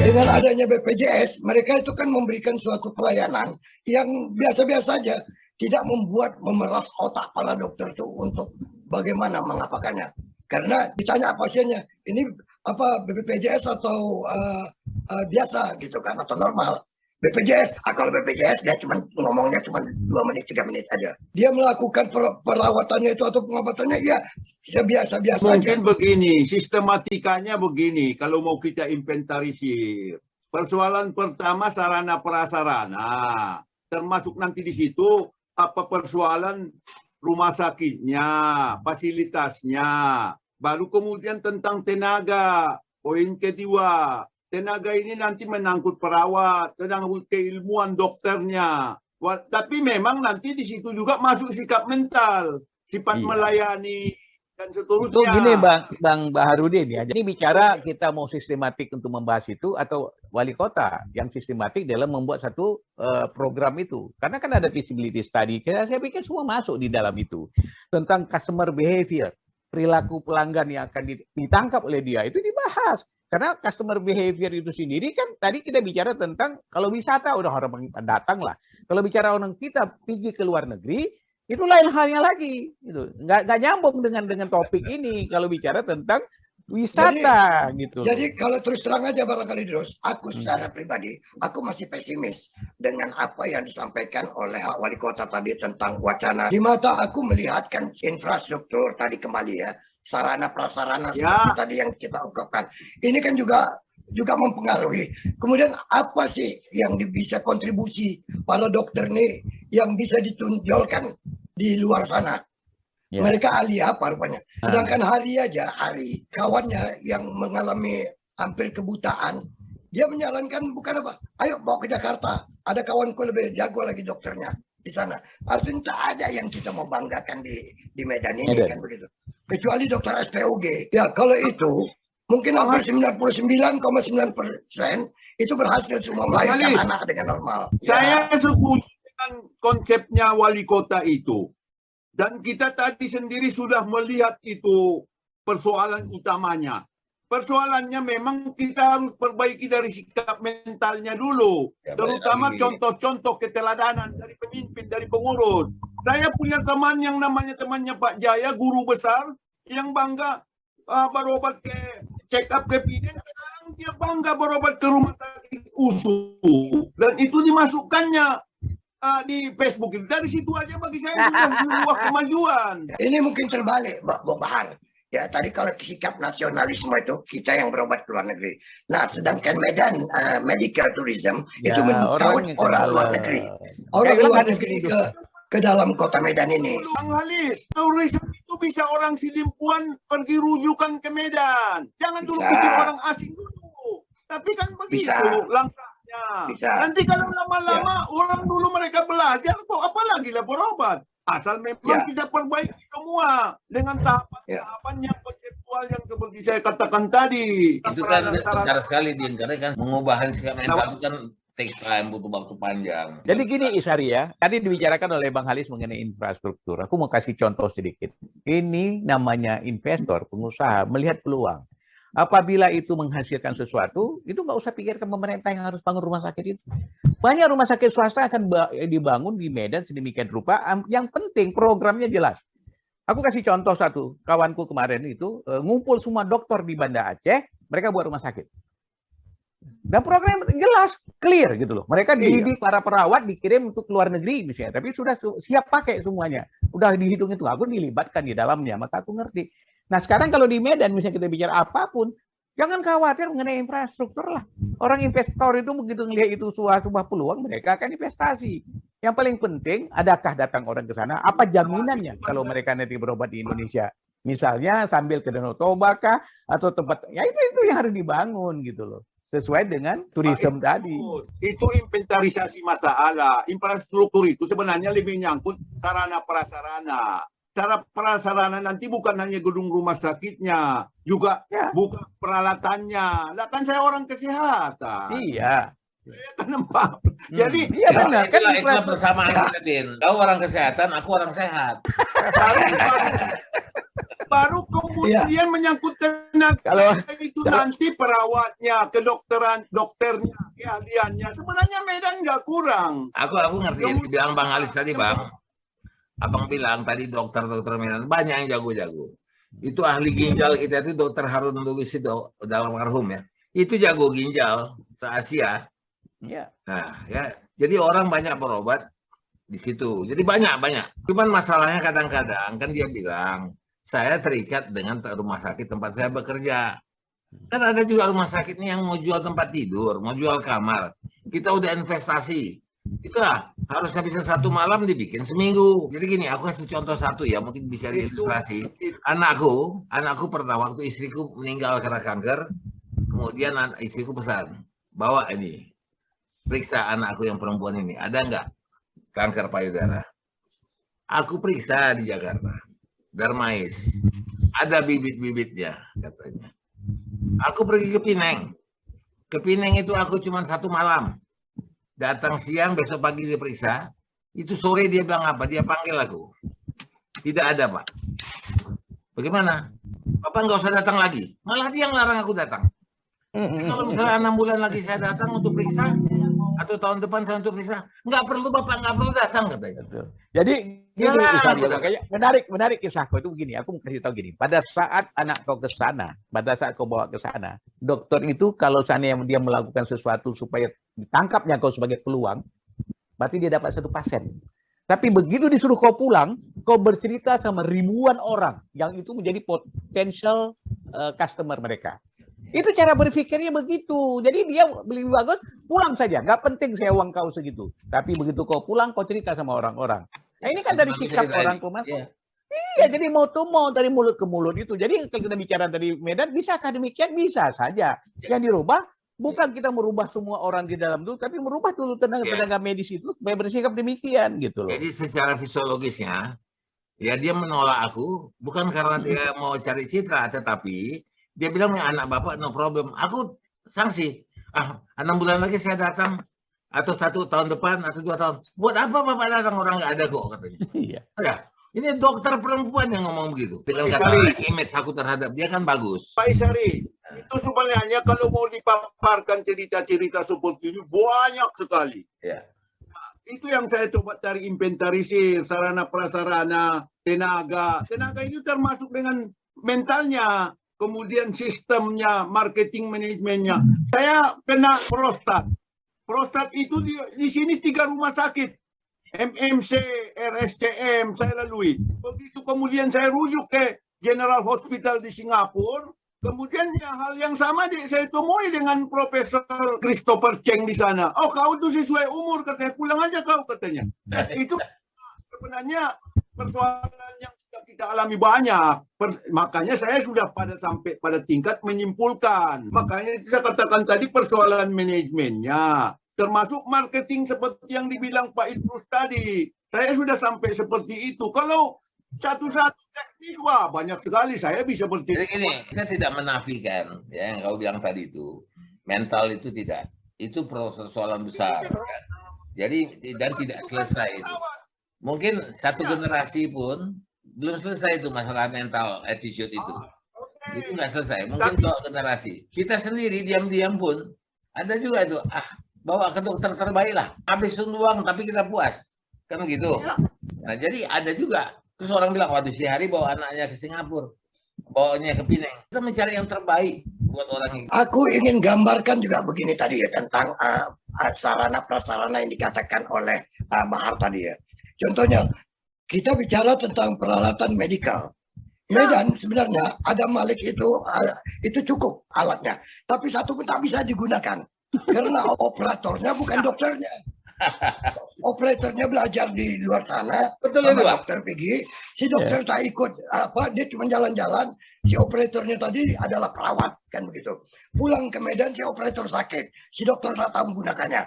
Dengan adanya BPJS, mereka itu kan memberikan suatu pelayanan yang biasa-biasa saja, tidak membuat memeras otak para dokter itu untuk bagaimana mengapakannya. Karena ditanya pasiennya, ini apa BPJS atau biasa gitu kan, atau normal. BPJS, kalau BPJS dia cuma ngomongnya cuma 2 menit 3 menit aja. Dia melakukan perawatannya itu atau pengobatannya ya biasa-biasa aja. Mungkin begini, sistematikanya begini kalau mau kita inventarisir. Persoalan pertama sarana prasarana, termasuk nanti di situ apa persoalan rumah sakitnya, fasilitasnya, baru kemudian tentang tenaga. Poin kedua, tenaga ini nanti menangkut perawat, menangkut keilmuan dokternya. Tapi memang nanti di situ juga masuk sikap mental, sifat melayani dan seterusnya. Itu gini Bang Baharudin ya. Jadi bicara kita mau sistematik untuk membahas itu atau wali kota yang sistematik dalam membuat satu program itu. Karena kan ada feasibility study. Saya pikir semua masuk di dalam itu. Tentang customer behavior, perilaku pelanggan yang akan ditangkap oleh dia itu dibahas. Karena customer behavior itu sendiri kan tadi kita bicara tentang kalau wisata udah orang datang lah. Kalau bicara orang kita pergi ke luar negeri itu lain halnya lagi. Itu nggak nyambung dengan topik ini kalau bicara tentang wisata gitu. Jadi kalau terus terang aja barangkali terus, aku secara pribadi aku masih pesimis dengan apa yang disampaikan oleh wali kota tadi tentang wacana. Di mata aku melihatkan infrastruktur tadi kembali ya. Sarana prasarana seperti tadi yang kita ungkapkan. Ini kan juga mempengaruhi. Kemudian apa sih yang bisa kontribusi para dokter nih yang bisa ditunjolkan di luar sana? Mereka ahli apa rupanya? Sedangkan hari kawannya yang mengalami hampir kebutaan, dia menyarankan bukan apa? Ayo bawa ke Jakarta. Ada kawanku lebih jago lagi dokternya di sana. Artinya tak ada yang kita mau banggakan di Medan ini kan begitu. Kecuali dokter SPOG. Ya kalau itu mungkin hampir 99,9% itu berhasil semua melahirkan anak dengan normal. Saya setuju dengan konsepnya wali kota itu. Dan kita tadi sendiri sudah melihat itu persoalan utamanya. Persoalannya memang kita harus perbaiki dari sikap mentalnya dulu. Terutama contoh-contoh keteladanan dari pemimpin, dari pengurus. Saya punya teman yang namanya temannya Pak Jaya, guru besar, yang bangga berobat ke check up ke bidan. Sekarang dia bangga berobat ke rumah sakit USU. Dan itu dimasukkannya di Facebook. Dari situ aja bagi saya sudah sebuah kemajuan. Ini mungkin terbalik, Mbak Bahar. Ya tadi kalau sikap nasionalisme itu kita yang berobat ke luar negeri. Nah sedangkan Medan medical tourism itu mendaut orang luar negeri. Orang luar negeri ke dalam kota Medan ini. Bang Halis, tourism itu bisa orang Silimpuan pergi rujukan ke Medan. Jangan dulu pikir orang asing dulu. Tapi kan begitu langkahnya. Nanti kalau lama-lama orang dulu mereka belajar kok apalagi lah berobat. Asal memang kita perbaiki semua dengan tahapan-tahapan yang konseptual yang seperti saya katakan tadi. Itu kan besar sekali Din, karena kan mengubah sikap mental itu kan take time, butuh waktu panjang. Jadi gini Isari ya, tadi dibicarakan oleh Bang Halis mengenai infrastruktur. Aku mau kasih contoh sedikit. Ini namanya investor, pengusaha melihat peluang. Apabila itu menghasilkan sesuatu, itu nggak usah pikirkan pemerintah yang harus bangun rumah sakit itu. Banyak rumah sakit swasta akan dibangun di Medan sedemikian rupa. Yang penting programnya jelas. Aku kasih contoh satu. Kawanku kemarin itu ngumpul semua dokter di Banda Aceh, mereka buat rumah sakit. Dan program jelas, clear gitu loh. Mereka dididik para perawat, dikirim untuk luar negeri misalnya. Tapi sudah siap pakai semuanya. Udah dihitung itu, aku dilibatkan di dalamnya, maka aku ngerti. Nah sekarang kalau di Medan misalnya kita bicara apapun, jangan khawatir mengenai infrastruktur lah. Orang investor itu begitu melihat itu sebuah peluang, mereka akan investasi. Yang paling penting, adakah datang orang ke sana? Apa jaminannya kalau mereka nanti berobat di Indonesia? Misalnya sambil ke Danau Toba kah? Atau tempat, ya itu yang harus dibangun gitu loh. Sesuai dengan turisme tadi. Itu inventarisasi masalah. Infrastruktur itu sebenarnya lebih nyangkut sarana prasarana. Cara prasarana nanti bukan hanya gedung rumah sakitnya, juga bukan peralatannya. Lah kan saya orang kesehatan. Iya. Saya kan nampak. Jadi benar kan itulah persamaan kita, Din. Kau orang kesehatan, aku orang sehat. Baru kemudian menyangkut tenaga tenaga itu nanti perawatnya, kedokteran, dokternya, keahliannya. Sebenarnya Medan nggak kurang. Aku ngerti bilang Bang Halis tadi, Bang. Abang bilang tadi dokter-dokter Medan banyak yang jago-jago. Itu ahli ginjal kita itu Dokter Harun Lubis itu dalam marhum ya. Itu jago ginjal se-Asia. Ya. Nah, ya. Jadi orang banyak berobat di situ. Jadi banyak. Cuman masalahnya kadang-kadang kan dia bilang, saya terikat dengan rumah sakit tempat saya bekerja. Kan ada juga rumah sakit nih yang mau jual tempat tidur, mau jual kamar. Kita udah investasi. Itulah, harusnya bisa 1 malam dibikin seminggu. Jadi gini, aku kasih contoh satu ya, mungkin bisa diilustrasi. Anakku pernah waktu istriku meninggal karena kanker, kemudian istriku pesan, bawa ini, periksa anakku yang perempuan ini, ada nggak kanker payudara? Aku periksa di Jakarta, Darmais, ada bibit-bibitnya katanya. Aku pergi ke Pineng. Ke Pineng itu aku cuma 1 malam. Datang siang, besok pagi dia periksa. Itu sore dia bilang apa? Dia panggil aku. Tidak ada, Pak. Bagaimana? Bapak nggak usah datang lagi. Malah dia yang larang aku datang. Kalau misalnya 6 bulan lagi saya datang untuk periksa, atau tahun depan saya untuk periksa, nggak perlu Bapak, nggak perlu datang katanya. Betul. Jadi gini, makanya menarik kisahku itu begini. Aku mau kasih tahu gini. Pada saat anak kau ke sana, pada saat kau bawa ke sana, dokter itu kalau seandainya dia melakukan sesuatu supaya ditangkapnya kau sebagai peluang, berarti dia dapat 1 pasien. Tapi begitu disuruh kau pulang, kau bercerita sama ribuan orang yang itu menjadi potential customer mereka. Itu cara berpikirnya begitu. Jadi dia lebih bagus pulang saja. Nggak penting saya uang kau segitu. Tapi begitu kau pulang, kau cerita sama orang-orang. Nah ini kan dari sikap orang pemasok. Iya, jadi mau tuh mau dari mulut ke mulut itu. Jadi kalau kita bicara dari Medan, bisakah demikian? Bisa saja. Yang dirubah, bukan kita merubah semua orang di dalam dulu, tapi merubah dulu tenaga medis itu supaya bersikap demikian gitu loh. Jadi secara fisiologisnya, ya dia menolak aku, bukan karena dia mau cari citra, tetapi dia bilang anak bapak no problem. Aku sanksi. 6 bulan lagi saya datang. Atau 1 tahun depan, atau 2 tahun. Buat apa bapak datang? Orang nggak ada kok katanya. Iya. Ya, ini dokter perempuan yang ngomong begitu. Dengan kata image aku terhadap dia kan bagus. Pak Isari, itu sebenarnya kalau mau dipaparkan cerita-cerita seperti ini banyak sekali. Ya. Itu yang saya coba cari inventarisir, sarana prasarana, tenaga. Tenaga itu termasuk dengan mentalnya. Kemudian sistemnya, marketing manajemennya. Saya kena prostat. Prostat itu di sini 3 rumah sakit. MMC, RSCM, saya lalui. Begitu kemudian saya rujuk ke General Hospital di Singapura. Kemudian ya, hal yang sama saya temui dengan Profesor Christopher Cheng di sana. Oh, kau itu sesuai umur katanya. Pulang aja kau katanya. Itu sebenarnya persoalan yang sudah kita alami banyak. Makanya saya sudah sampai pada tingkat menyimpulkan. Makanya saya katakan tadi persoalan manajemennya. Termasuk marketing seperti yang dibilang Pak Idrus tadi. Saya sudah sampai seperti itu. Kalau satu-satu teknis, wah banyak sekali saya bisa bercerita. Jadi gini, kita tidak menafikan ya yang kau bilang tadi itu. Mental itu tidak. Itu persoalan besar. Ya. Jadi dan tidak selesai itu. Mungkin 1 generasi pun belum selesai itu masalah mental attitude itu. Itu nggak selesai. Mungkin 2 generasi. Kita sendiri diam-diam pun ada juga itu. Bawa ke dokter terbaik lah. Habisin uang tapi kita puas. Kan begitu. Nah jadi ada juga. Terus orang bilang, waduh si Hari bawa anaknya ke Singapura. Bawanya ke Pineng. Kita mencari yang terbaik buat orang ini. Aku ingin gambarkan juga begini tadi ya tentang sarana prasarana yang dikatakan oleh Bahar tadi ya. Contohnya, kita bicara tentang peralatan medikal. Medan sebenarnya ada Malik itu cukup alatnya. Tapi satu pun tak bisa digunakan. Karena operatornya bukan dokternya. Operatornya belajar di luar sana. Betul sama itu, Pak. dokter pergi. Si dokter tak ikut dia cuma jalan-jalan. Si operatornya tadi adalah perawat kan begitu. Pulang ke Medan si operator sakit. Si dokter tak tahu menggunakannya.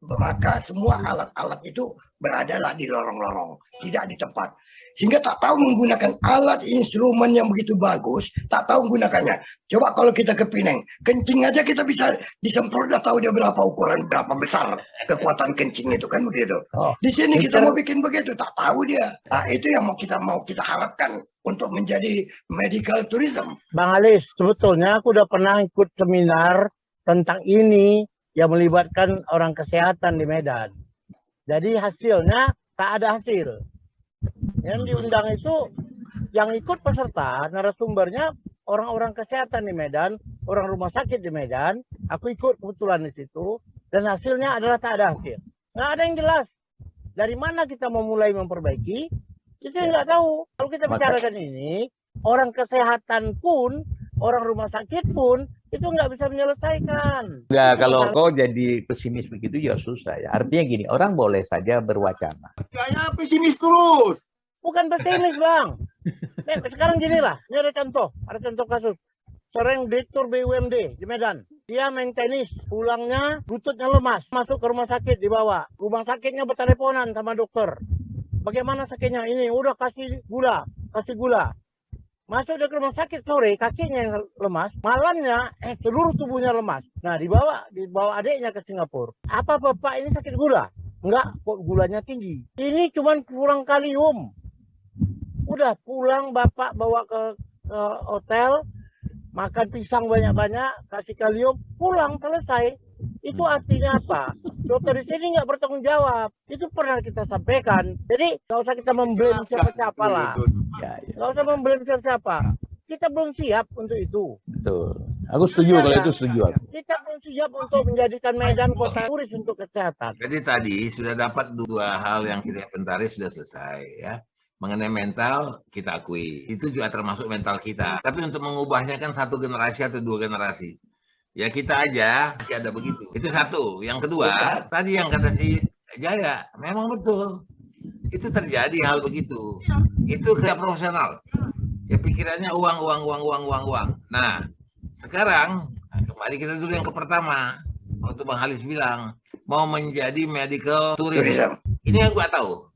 maka semua alat-alat itu beradalah di lorong-lorong, tidak di tempat. Sehingga tak tahu menggunakan alat instrumen yang begitu bagus, tak tahu menggunakannya. Coba kalau kita ke Pineng, kencing aja kita bisa disemprot, udah tahu dia berapa ukuran, berapa besar kekuatan kencing itu, kan begitu. Di sini kita mau bikin begitu, tak tahu dia. Nah, itu yang mau kita harapkan untuk menjadi medical tourism. Bang Halis, sebetulnya aku udah pernah ikut seminar tentang ini yang melibatkan orang kesehatan di Medan. Jadi hasilnya tak ada hasil. Yang diundang itu, yang ikut peserta, narasumbernya orang-orang kesehatan di Medan, orang rumah sakit di Medan. Aku ikut kebetulan di situ, dan hasilnya adalah tak ada hasil. Nggak ada yang jelas. Dari mana kita mau mulai memperbaiki, itu nggak tahu. Kalau kita bicarakan ini, orang kesehatan pun, orang rumah sakit pun, itu nggak bisa menyelesaikan. Enggak, kalau kau jadi pesimis begitu ya susah ya. Artinya gini, orang boleh saja berwacana. Saya pesimis terus. Bukan pesimis, Bang. Sekarang gini lah, ini ada contoh kasus. Seorang direktur BUMD di Medan. Dia main tenis, pulangnya lututnya lemas, masuk ke rumah sakit dibawa. Rumah sakitnya berteleponan sama dokter. Bagaimana sakitnya? Ini udah kasih gula. Masuk ke rumah sakit sore, kakinya yang lemas, malamnya seluruh tubuhnya lemas. Nah, dibawa adiknya ke Singapura. Apa bapak ini sakit gula? Enggak, kok gulanya tinggi. Ini cuma kurang kalium. Udah pulang bapak bawa ke hotel, makan pisang banyak-banyak, kasih kalium, pulang selesai. Itu artinya apa? Dokter di sini nggak bertanggung jawab. Itu pernah kita sampaikan. Jadi nggak usah kita memblame siapa-siapa lah. Nggak usah memblame siapa-siapa. Kita belum siap untuk itu. Betul. Aku setuju kalau itu setuju. Kita belum siap untuk menjadikan Medan kota turis untuk kesehatan. Jadi tadi sudah dapat dua hal yang kita inventaris sudah selesai ya. Mengenai mental kita akui. Itu juga termasuk mental kita. Tapi untuk mengubahnya kan satu generasi atau dua generasi. Ya kita aja masih ada begitu. Itu satu. Yang kedua, tadi yang kata si Jaya, memang betul. Itu terjadi hal begitu. Itu kerja profesional. Ya pikirannya uang. Nah, sekarang kembali kita dulu yang ke pertama. Waktu Bang Halis bilang mau menjadi medical tourism. Ini yang gua tahu.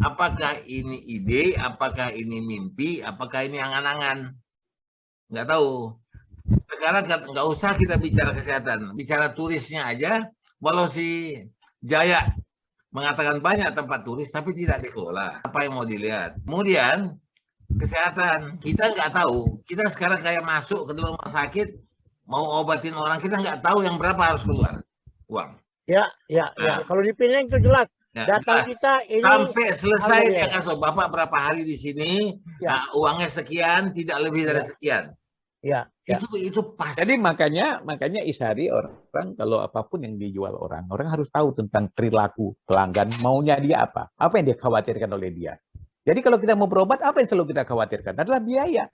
Apakah ini ide, apakah ini mimpi, apakah ini angan-angan? Nggak tahu. Sekarang nggak usah kita bicara kesehatan, bicara turisnya aja. Walau si Jaya mengatakan banyak tempat turis, tapi tidak dikelola. Apa yang mau dilihat? Kemudian kesehatan, kita nggak tahu. Kita sekarang kayak masuk ke dalam rumah sakit, mau obatin orang, kita nggak tahu yang berapa harus keluar uang. Ya. Kalau di Pineng itu jelas. Ya, Data kita ini sampai selesai dia kasih Bapak berapa hari di sini, nah, uangnya sekian, tidak lebih dari sekian. Ya. Itu pas. Jadi makanya Ishari, orang kalau apapun yang dijual orang harus tahu tentang perilaku pelanggan, maunya dia apa yang dia khawatirkan oleh dia. Jadi kalau kita mau berobat, apa yang selalu kita khawatirkan adalah biaya.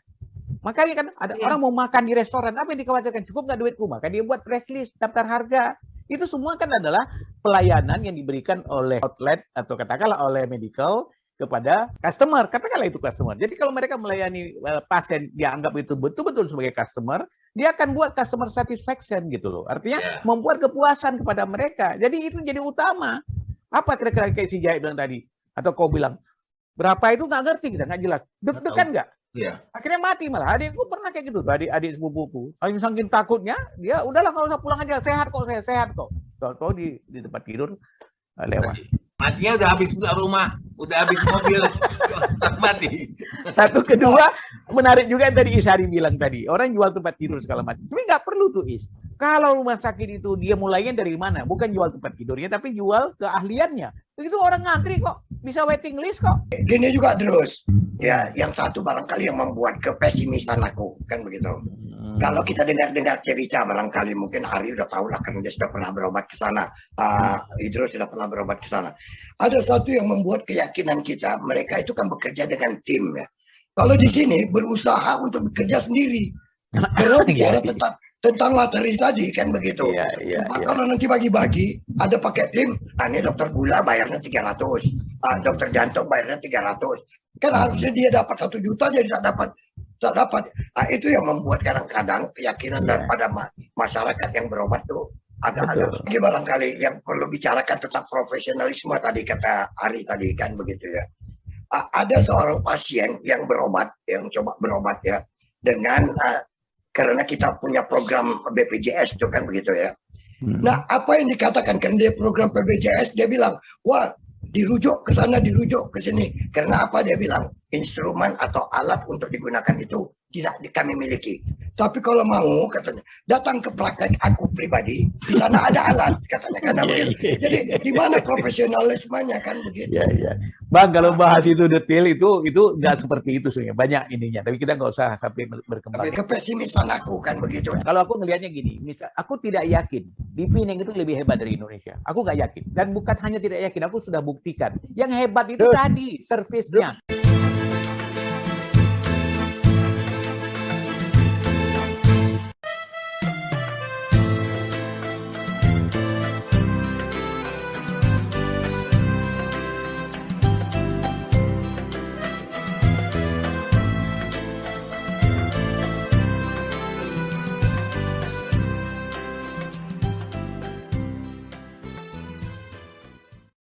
Makanya kan ada orang mau makan di restoran, apa yang dikhawatirkan? Cukup nggak duitku? Maka dia buat press list, daftar harga. Itu semua kan adalah pelayanan yang diberikan oleh outlet atau katakanlah oleh medical kepada customer. Katakanlah itu customer. Jadi kalau mereka melayani pasien, dia anggap itu betul-betul sebagai customer, dia akan buat customer satisfaction gitu loh. Artinya membuat kepuasan kepada mereka. Jadi itu jadi utama. Apa kira-kira kayak si Jai bilang tadi? Atau kau bilang, berapa itu nggak ngerti kita, nggak jelas. Deg-degan nggak? Iya. Akhirnya mati malah. Adikku pernah kayak gitu, adik sepupuku. Saking takutnya, dia udahlah nggak usah pulang aja, sehat kok. Tahu di tempat tidur lewat. Matinya udah habis rumah, udah habis mobil, mati. Satu, kedua, menarik juga yang tadi Ishari bilang tadi. Orang jual tempat tidur segala macam. Sebenarnya nggak perlu tuh Kalau rumah sakit itu dia mulainya dari mana? Bukan jual tempat tidurnya, tapi jual keahliannya. Begitu orang ngantri kok, bisa waiting list kok. Gini juga terus. Ya, yang satu barangkali yang membuat kepesimisan aku, kan begitu. Kalau kita dengar cerita, barangkali mungkin Ari udah tahu lah karena dia sudah pernah berobat ke sana. Idrus sudah pernah berobat ke sana. Ada satu yang membuat keyakinan kita, mereka itu kan bekerja dengan tim ya. Kalau di sini berusaha untuk bekerja sendiri. Karena bicara tentang materi tadi kan begitu. Kalau nanti bagi-bagi ada pakai tim, ini dokter gula bayarnya 300, dokter jantung bayarnya 300. Kan harusnya dia dapat 1 juta, dia tak dapat. Itu yang membuat kadang-kadang keyakinan daripada masyarakat yang berobat tuh agak lagi barangkali yang perlu bicarakan tentang profesionalisme tadi kata Ari tadi kan begitu ya. Ada seorang pasien yang berobat, yang coba berobat ya dengan karena kita punya program BPJS itu kan begitu ya. Nah, apa yang dikatakan karena dia program BPJS, dia bilang, wah dirujuk ke sana, dirujuk ke sini. Karena apa dia bilang? Instrumen atau alat untuk digunakan itu tidak kami miliki. Tapi kalau mau katanya datang ke praktek aku pribadi, di sana ada alat katanya. Karena begitu. Jadi di mana profesionalismenya kan begitu. Ya, ya. Bang, kalau bahas itu detail itu nggak seperti itu sebenarnya. Banyak ininya, tapi kita nggak usah sampai berkembang. Kepesimisan aku kan begitu. Kalau aku ngelihatnya gini, misal aku tidak yakin di Penang itu lebih hebat dari Indonesia. Aku nggak yakin. Dan bukan hanya tidak yakin, aku sudah buktikan. Yang hebat itu tadi servisnya.